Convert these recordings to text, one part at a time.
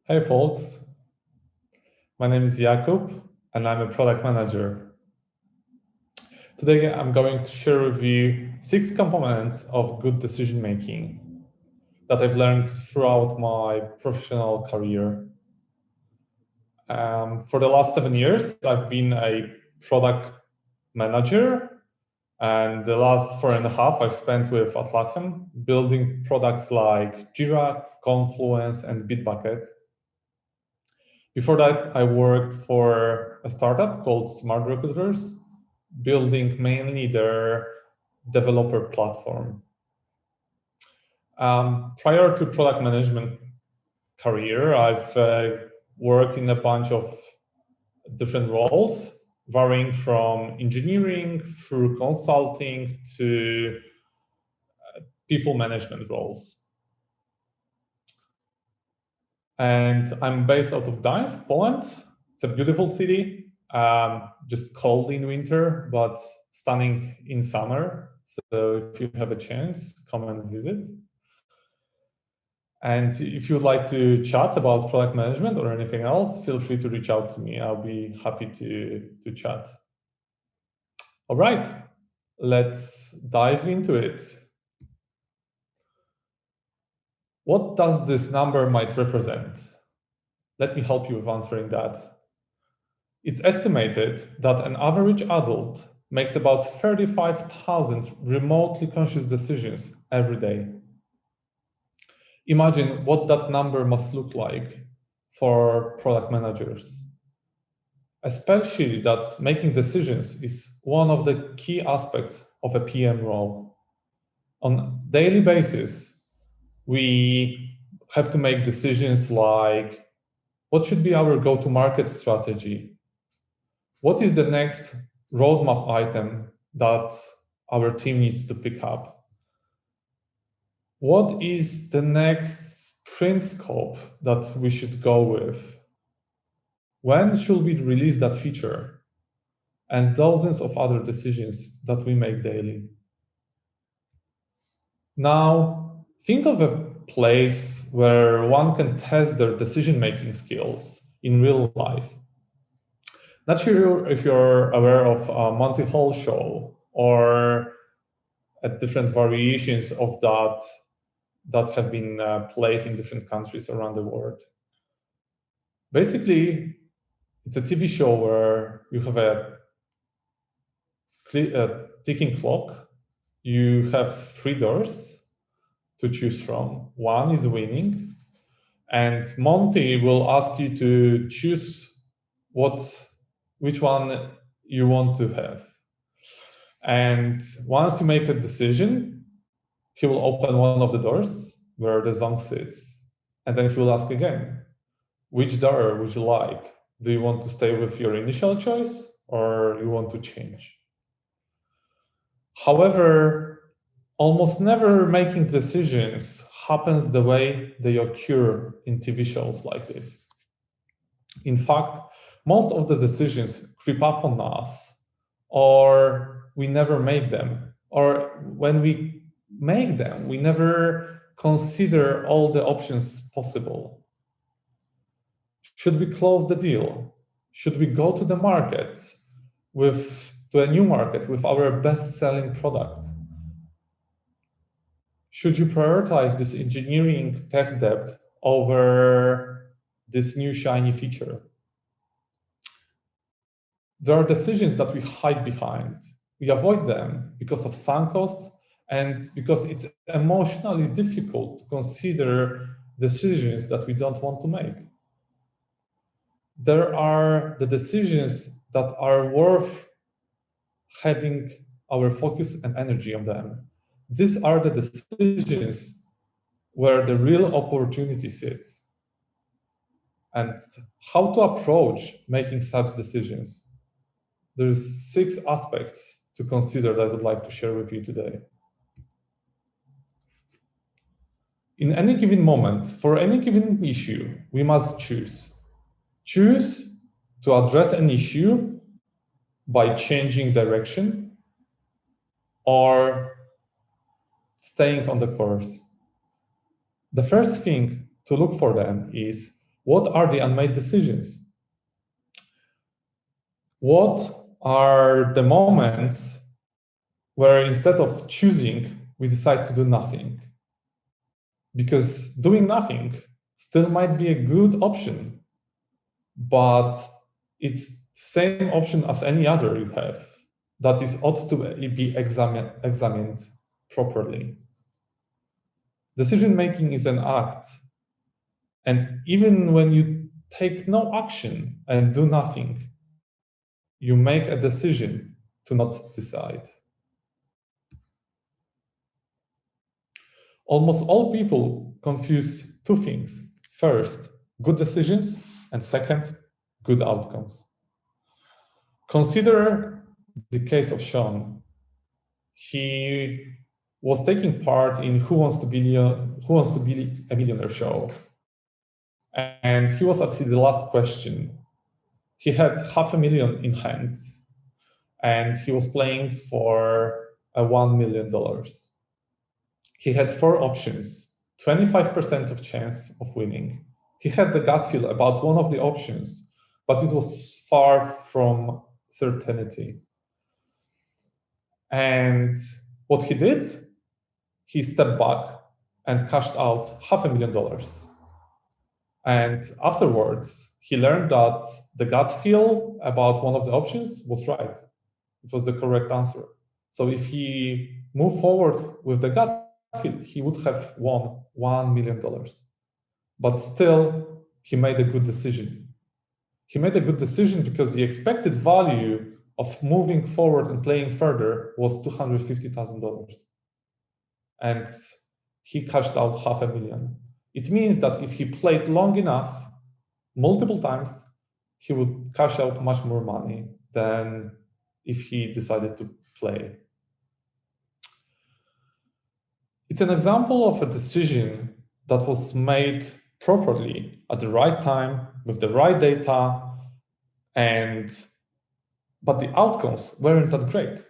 Hey folks, my name is Jakub and I'm a product manager. Today I'm going to share with you 6 components of good decision making that I've learned throughout my professional career. For the last 7 years, I've been a product manager, and the last 4.5 I've spent with Atlassian building products like Jira, Confluence, and Bitbucket. Before that, I worked for a startup called SmartRecruiters, building mainly their developer platform. Prior to product management career, I've worked in a bunch of different roles, varying from engineering through consulting to people management roles. And I'm based out of Gdańsk, Poland. It's a beautiful city, just cold in winter, but stunning in summer. So if you have a chance, come and visit. And if you'd like to chat about product management or anything else, feel free to reach out to me. I'll be happy to chat. All right, let's dive into it. What does this number might represent? Let me help you with answering that. It's estimated that an average adult makes about 35,000 remotely conscious decisions every day. Imagine what that number must look like for product managers. Especially that making decisions is one of the key aspects of a PM role. On a daily basis, we have to make decisions like, what should be our go-to-market strategy? What is the next roadmap item that our team needs to pick up? What is the next sprint scope that we should go with? When should we release that feature? And dozens of other decisions that we make daily. Now, think of a place where one can test their decision-making skills in real life. Not sure if you're aware of Monty Hall show or different variations of that have been played in different countries around the world. Basically, it's a TV show where you have a ticking clock. You have 3 doors to choose from. One is winning, and Monty will ask you to choose which one you want to have. And once you make a decision, he will open one of the doors where the Zong sits. And then he will ask again, which door would you like? Do you want to stay with your initial choice or you want to change? However, almost never making decisions happens the way they occur in TV shows like this. In fact, most of the decisions creep up on us, or we never make them. Or when we make them, we never consider all the options possible. Should we close the deal? Should we go to the market to a new market with our best-selling product? Should you prioritize this engineering tech debt over this new shiny feature? There are decisions that we hide behind. We avoid them because of sunk costs and because it's emotionally difficult to consider decisions that we don't want to make. There are the decisions that are worth having our focus and energy on them. These are the decisions where the real opportunity sits. And how to approach making such decisions. There's 6 aspects to consider that I would like to share with you today. In any given moment, for any given issue, we must choose. Choose to address an issue by changing direction or staying on the course. The first thing to look for then is What are the unmade decisions? What are the moments where instead of choosing, we decide to do nothing? Because doing nothing still might be a good option, but it's the same option as any other you have that is ought to be examined properly. Decision-making is an act, and even when you take no action and do nothing, you make a decision to not decide. Almost all people confuse two things. First, good decisions, and second, good outcomes. Consider the case of Sean. He was taking part in Who Wants to Be a Millionaire show. And he was at the last question. He had $500,000 in hand, and he was playing for $1 million. He had 4 options, 25% of chance of winning. He had the gut feel about one of the options, but it was far from certainty. And what he did, he stepped back and cashed out $500,000. And afterwards, he learned that the gut feel about one of the options was right. It was the correct answer. So if he moved forward with the gut feel, he would have won $1 million. But still, he made a good decision. He made a good decision because the expected value of moving forward and playing further was $250,000. And he cashed out $500,000. It means that if he played long enough, multiple times, he would cash out much more money than if he decided to play. It's an example of a decision that was made properly at the right time with the right data, but the outcomes weren't that great.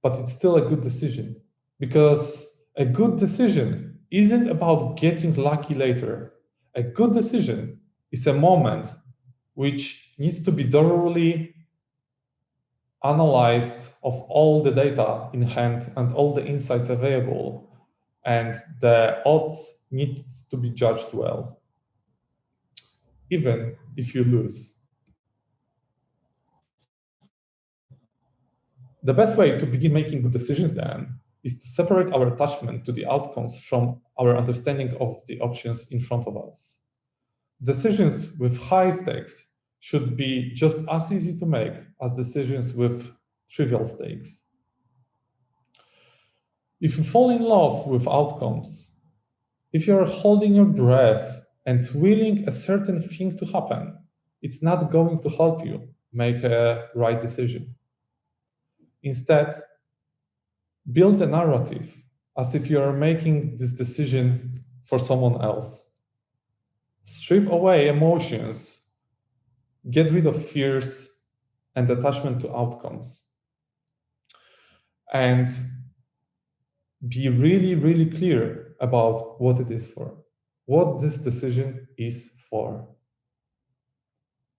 But it's still a good decision, because a good decision isn't about getting lucky later. A good decision is a moment which needs to be thoroughly analyzed of all the data in hand and all the insights available, and the odds need to be judged well, even if you lose. The best way to begin making good decisions then is to separate our attachment to the outcomes from our understanding of the options in front of us. Decisions with high stakes should be just as easy to make as decisions with trivial stakes. If you fall in love with outcomes, if you're holding your breath and willing a certain thing to happen, it's not going to help you make a right decision. Instead, build a narrative as if you are making this decision for someone else. Strip away emotions, get rid of fears and attachment to outcomes, and be really, really clear about what it is for, what this decision is for.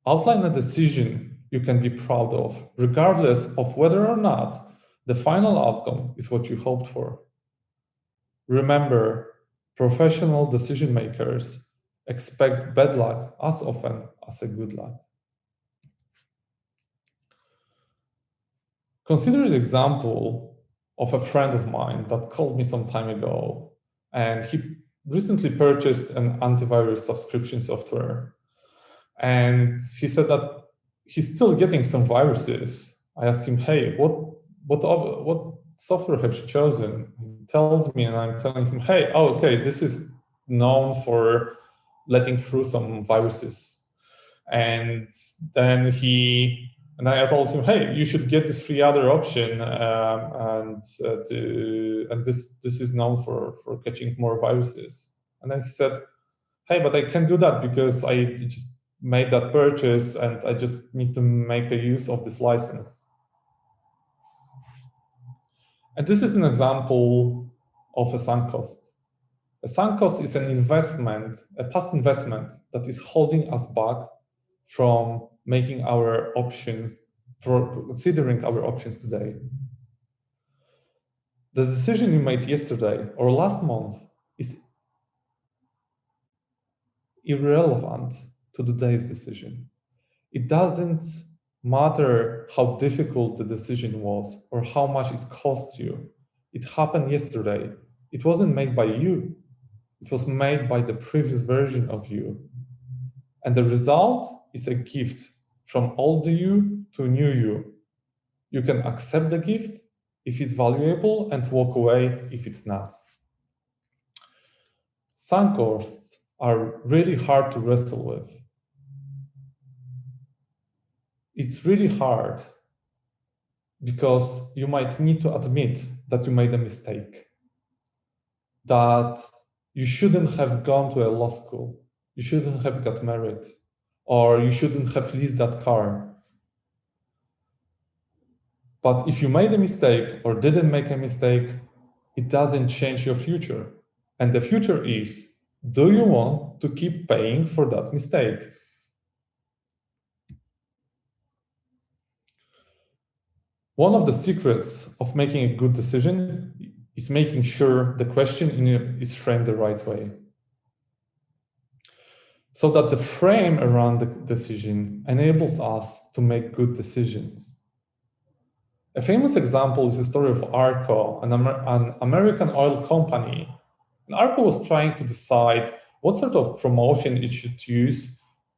Outline a decision you can be proud of, regardless of whether or not the final outcome is what you hoped for. Remember, professional decision makers expect bad luck as often as a good luck. Consider the example of a friend of mine that called me some time ago, and he recently purchased an antivirus subscription software. And he said that he's still getting some viruses. I asked him, hey, what software have you chosen? He tells me, and I'm telling him, hey, oh, okay, this is known for letting through some viruses. And then I told him, hey, you should get this free other option, and this is known for catching more viruses. And then he said, hey, but I can't do that because I just made that purchase and I just need to make a use of this license. And this is an example of a sunk cost. A sunk cost is an investment, a past investment that is holding us back from making our options, for considering our options today. The decision you made yesterday or last month is irrelevant to today's decision. It doesn't matter how difficult the decision was or how much it cost you. It happened yesterday. It wasn't made by you. It was made by the previous version of you. And the result is a gift from old you to new you. You can accept the gift if it's valuable and walk away if it's not. Sunk costs are really hard to wrestle with. It's really hard because you might need to admit that you made a mistake, that you shouldn't have gone to a law school, you shouldn't have got married, or you shouldn't have leased that car. But if you made a mistake or didn't make a mistake, it doesn't change your future. And the future is, do you want to keep paying for that mistake? One of the secrets of making a good decision is making sure the question is framed the right way, so that the frame around the decision enables us to make good decisions. A famous example is the story of Arco, an American oil company. And Arco was trying to decide what sort of promotion it should use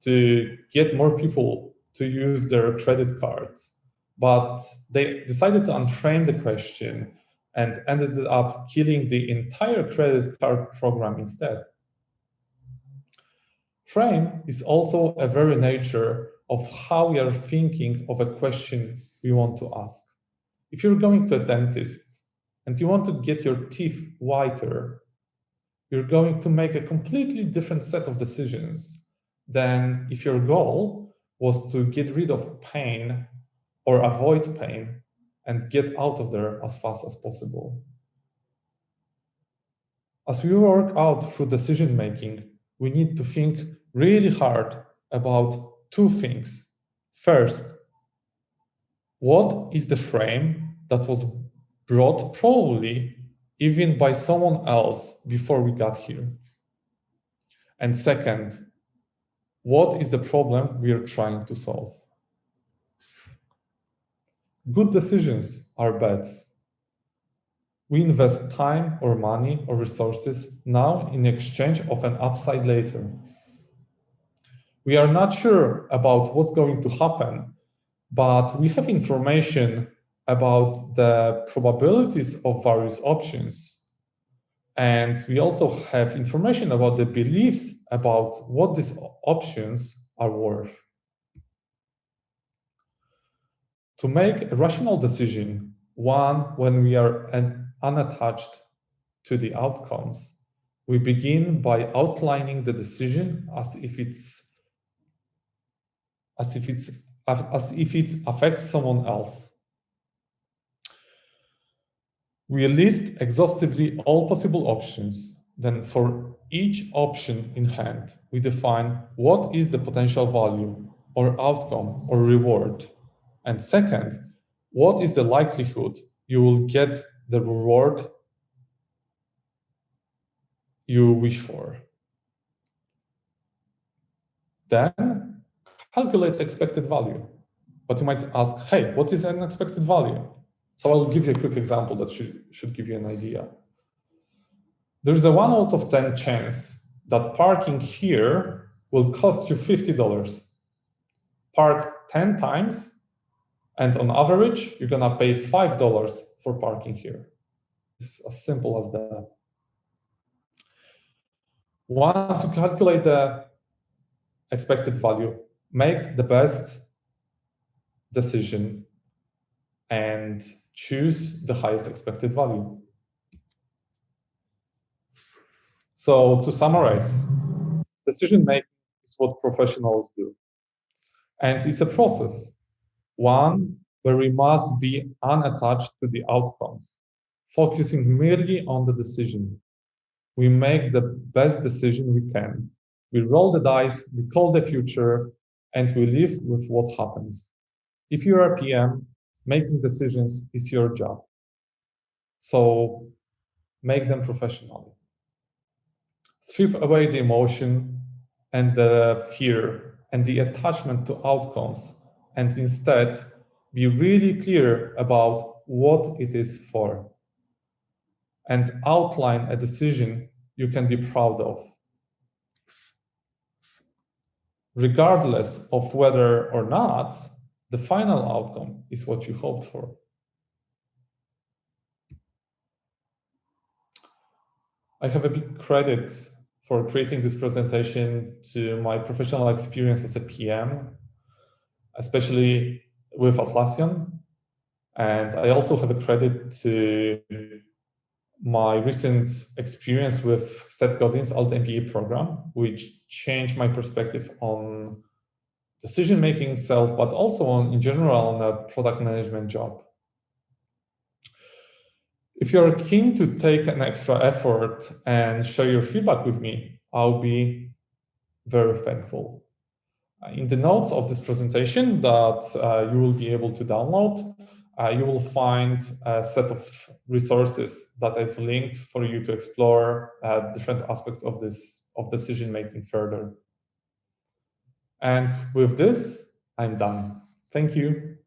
to get more people to use their credit cards. But they decided to unframe the question and ended up killing the entire credit card program instead. Frame is also a very nature of how we are thinking of a question we want to ask. If you're going to a dentist and you want to get your teeth whiter, you're going to make a completely different set of decisions than if your goal was to get rid of pain or avoid pain and get out of there as fast as possible. As we work out through decision making, we need to think really hard about two things. First, what is the frame that was brought probably even by someone else before we got here? And second, what is the problem we are trying to solve? Good decisions are bets. We invest time or money or resources now in exchange of an upside later. We are not sure about what's going to happen, but we have information about the probabilities of various options. And we also have information about the beliefs about what these options are worth. To make a rational decision, one when we are unattached to the outcomes, we begin by outlining the decision as if it affects someone else. We list exhaustively all possible options. Then for each option in hand, we define what is the potential value or outcome or reward. And second, what is the likelihood you will get the reward you wish for? Then calculate expected value. But you might ask, hey, what is an expected value? So I'll give you a quick example that should give you an idea. There's a 1 out of 10 chance that parking here will cost you $50. Park 10 times, and on average, you're gonna pay $5 for parking here. It's as simple as that. Once you calculate the expected value, make the best decision and choose the highest expected value. So to summarize, decision making is what professionals do. And it's a process, one where we must be unattached to the outcomes, focusing merely on the decision. we make the best decision we can. We roll the dice, we call the future, and we live with what happens. If you're a PM, making decisions is your job. So make them professionally. Strip away the emotion and the fear and the attachment to outcomes, and instead be really clear about what it is for, and outline a decision you can be proud of, regardless of whether or not the final outcome is what you hoped for. I have a big credit for creating this presentation to my professional experience as a PM, especially with Atlassian. And I also have a credit to my recent experience with Seth Godin's Alt MBA program, which changed my perspective on decision-making itself, but also on, in general, on a product management job. If you're keen to take an extra effort and share your feedback with me, I'll be very thankful. In the notes of this presentation that you will be able to download, you will find a set of resources that I've linked for you to explore different aspects of decision-making further. And with this, I'm done. Thank you.